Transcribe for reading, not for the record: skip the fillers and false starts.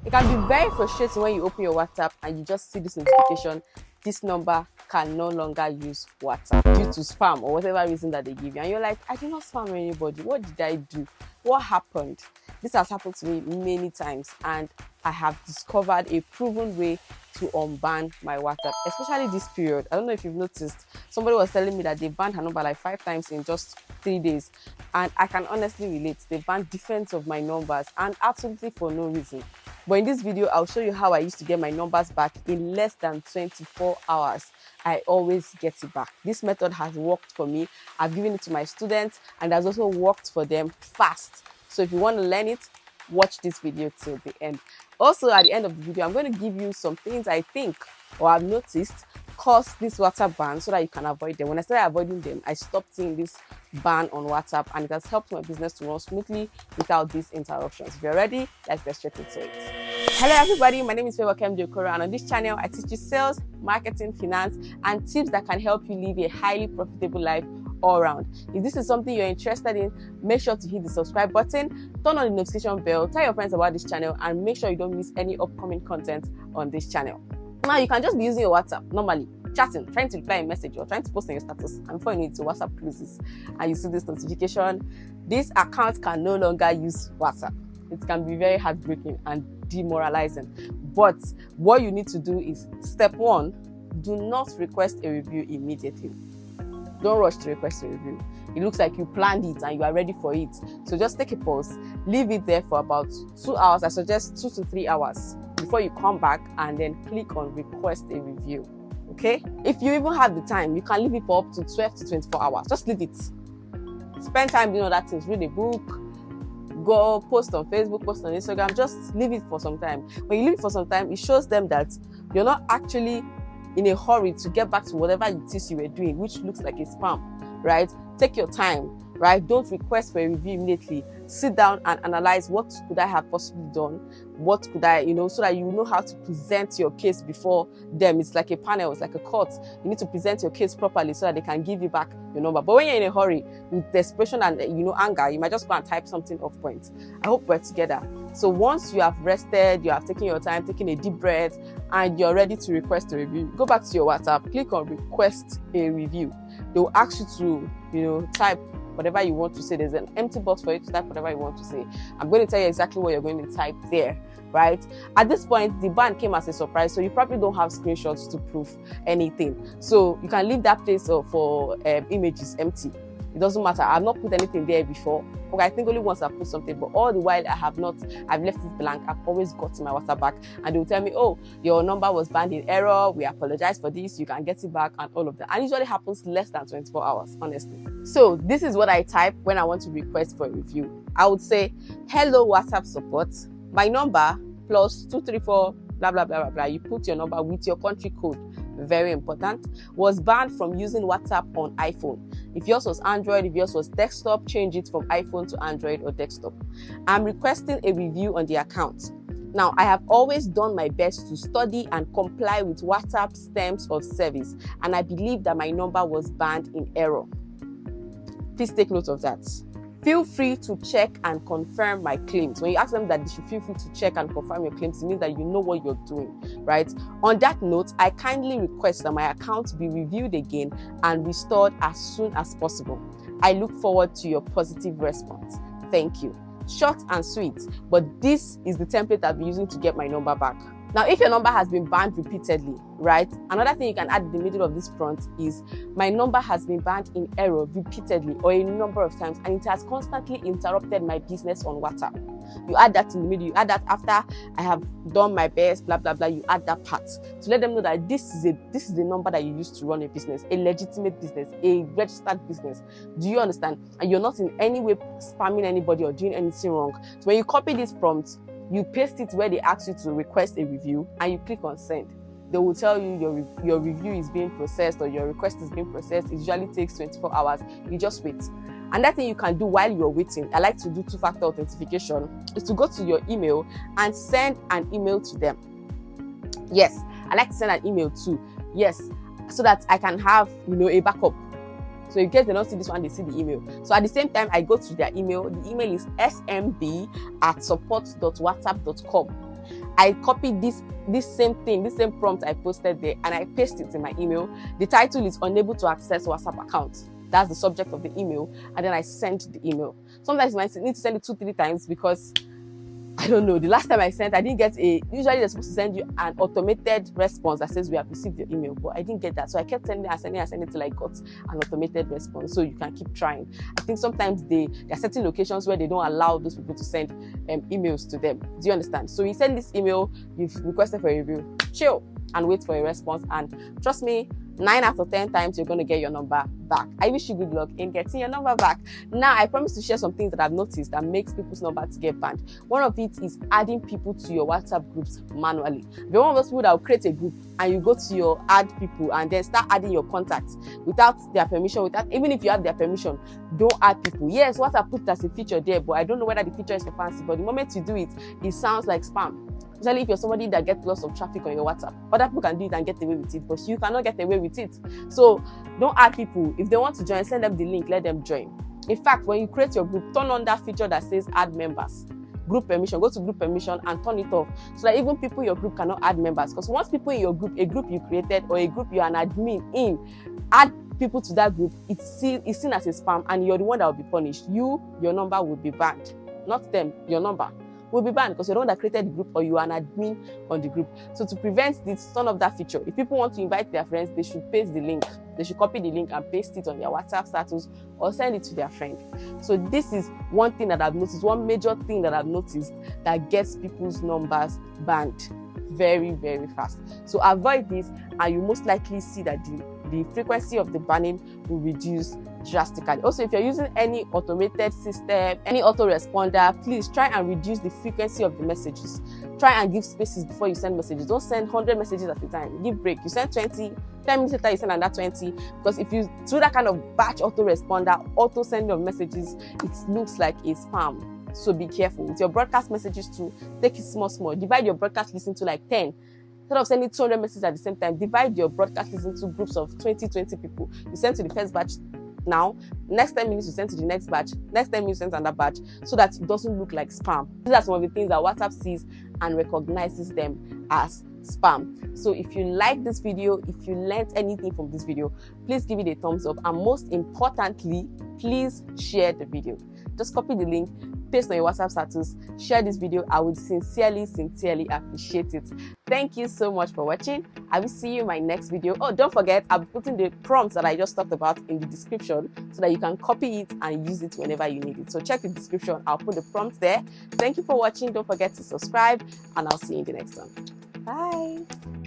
It can be very frustrating when you open your WhatsApp and you just see this notification, this number can no longer use WhatsApp due to spam or whatever reason that they give you. And you're like, I did not spam anybody. What did I do? What happened? This has happened to me many times, and I have discovered a proven way to unban my WhatsApp, especially this period. I don't know if you've noticed, somebody was telling me that they banned her number like 5 times in just 3 days. And I can honestly relate. They banned different of my numbers and absolutely for no reason. But in this video, I'll show you how I used to get my numbers back in less than 24 hours. I always get it back. This method has worked for me. I've given it to my students and has also worked for them fast. So if you want to learn it, watch this video till the end. Also, at the end of the video, I'm going to give you some things I think or I've noticed cause this WhatsApp ban so that you can avoid them. When I started avoiding them, I stopped seeing this ban on WhatsApp, and it has helped my business to run smoothly without these interruptions. If you're ready, let's get straight into it. Hello everybody, my name is Favour Kemjii, Okoro, and on this channel I teach you sales, marketing, finance, and tips that can help you live a highly profitable life all around. If this is something you're interested in, make sure to hit the subscribe button, turn on the notification bell, tell your friends about this channel, and make sure you don't miss any upcoming content on this channel. Now, you can just be using your WhatsApp normally, chatting, trying to reply a message or trying to post on your status, and before you know it, your WhatsApp closes and you see this notification. This account can no longer use WhatsApp. It can be very heartbreaking and demoralizing. But what you need to do is, step 1, do not request a review immediately. Don't rush to request a review. It looks like you planned it and you are ready for it. So just take a pause, leave it there for about 2 hours. I suggest 2 to 3 hours before you come back and then click on request a review. Okay? If you even have the time, you can leave it for up to 12 to 24 hours. Just leave it. Spend time doing other things. Read a book, go post on Facebook, post on Instagram. Just leave it for some time. When you leave it for some time, it shows them that you're not actually in a hurry to get back to whatever it is you were doing, which looks like a spam, right? Take your time, right? Don't request for a review immediately. Sit down and analyze, what could I have possibly done? What could I, so that you know how to present your case before them. It's like a panel, it's like a court. You need to present your case properly so that they can give you back your number. But when you're in a hurry with desperation and anger, you might just go and type something off point. I hope we're together. So once you have rested, you have taken your time, taken a deep breath, and you're ready to request a review, go back to your WhatsApp, click on request a review. They will ask you to, type whatever you want to say. There's an empty box for you to type whatever you want to say. I'm going to tell you exactly what you're going to type there, right? At this point, the ban came as a surprise, so you probably don't have screenshots to prove anything. So you can leave that place for images empty. It doesn't matter. I've not put anything there before. Okay, I think only once I've put something, but all the while I've left it blank. I've always gotten my WhatsApp back, and they'll tell me, oh, your number was banned in error. We apologize for this. You can get it back, and all of that. And usually happens less than 24 hours, honestly. So this is what I type when I want to request for a review. I would say, hello WhatsApp support. My number +234 blah blah blah blah blah. You put your number with your country code. Very important. Was banned from using WhatsApp on iPhone. If yours was Android, if yours was desktop, change it from iPhone to Android or desktop. I'm requesting a review on the account. Now, I have always done my best to study and comply with WhatsApp's terms of service, and I believe that my number was banned in error. Please take note of that. Feel free to check and confirm my claims. When you ask them that they should feel free to check and confirm your claims, it means that you know what you're doing, right? On that note, I kindly request that my account be reviewed again and restored as soon as possible. I look forward to your positive response. Thank you. Short and sweet, but this is the template I'll be using to get my number back. Now, if your number has been banned repeatedly, right? Another thing you can add in the middle of this prompt is, my number has been banned in error repeatedly or a number of times, and it has constantly interrupted my business on WhatsApp. You add that in the middle. You add that after I have done my best, blah, blah, blah. You add that part to let them know that this is the number that you use to run a business, a legitimate business, a registered business. Do you understand? And you're not in any way spamming anybody or doing anything wrong. So when you copy this prompt, you paste it where they ask you to request a review, and you click on send. They will tell you your review is being processed or your request is being processed. It usually takes 24 hours. You just wait. And that thing you can do while you're waiting, I like to do 2-factor authentication, is to go to your email and send an email to them. Yes, I like to send an email too. Yes, so that I can have a backup. So in case they don't see this one, they see the email. So at the same time, I go to their email. The email is smb@support.whatsapp.com. I copied this same thing, this same prompt I posted there, and I paste it in my email. The title is unable to access WhatsApp account. That's the subject of the email, and then I sent the email. Sometimes you might need to send it 2-3 times because I don't know. The last time I sent, I didn't get usually they're supposed to send you an automated response that says we have received your email, but I didn't get that. So I kept sending till I got an automated response. So you can keep trying. I think sometimes there are certain locations where they don't allow those people to send emails to them. Do you understand? So you send this email, you've requested for a review, chill and wait for a response. And trust me, 9 out of 10 times you're going to get your number back. I wish you good luck in getting your number back. Now, I promise to share some things that I've noticed that makes people's number to get banned. One of it is adding people to your WhatsApp groups manually. If you're one of those people that will create a group and you go to your add people and then start adding your contacts without their permission, even if you have their permission, don't add people. Yes, WhatsApp put as a feature there, but I don't know whether the feature is for fancy. But the moment you do it, it sounds like spam. Especially if you're somebody that gets lots of traffic on your WhatsApp. Other people can do it and get away with it, but you cannot get away with it. So don't add people. If they want to join, send them the link, let them join. In fact, when you create your group, turn on that feature that says add members. Group permission, go to group permission and turn it off so that even people in your group cannot add members. Because once people in your group, a group you created or a group you're an admin in, add people to that group, it's seen as a spam and you're the one that will be punished. Your number will be banned. Not them, your number will be banned because you're the one that created the group or you are an admin on the group. So to prevent this, turn off that feature. If people want to invite their friends, they should paste the link. They should copy the link and paste it on their WhatsApp status or send it to their friend. So this is one thing that I've noticed, one major thing that I've noticed that gets people's numbers banned very, very fast. So avoid this and you most likely see that the frequency of the banning will reduce drastically. Also, if you're using any automated system, any autoresponder, please try and reduce the frequency of the messages. Try and give spaces before you send messages. Don't send 100 messages at a time. Give break. You send 20, 10 minutes later you send another 20. Because if you do that kind of batch autoresponder, auto sending of messages, it looks like a spam. So be careful. With your broadcast messages too, take it small. Divide your broadcast list into like 10. Instead of sending 200 messages at the same time, divide your broadcast list into groups of 20 people. You send to the first batch now, next 10 minutes you send to the next batch, next 10 minutes you send to another batch, so that it doesn't look like spam. These are some of the things that WhatsApp sees and recognizes them as spam. So if you like this video, if you learned anything from this video, please give it a thumbs up, and most importantly, please share the video. Just copy the link, paste on your WhatsApp status, share this video. I would sincerely appreciate it. Thank you so much for watching. I will see you in my next video. Oh, don't forget, I'll be putting the prompts that I just talked about in the description so that you can copy it and use it whenever you need it. So check the description. I'll put the prompts there. Thank you for watching. Don't forget to subscribe, and I'll see you in the next one. Bye.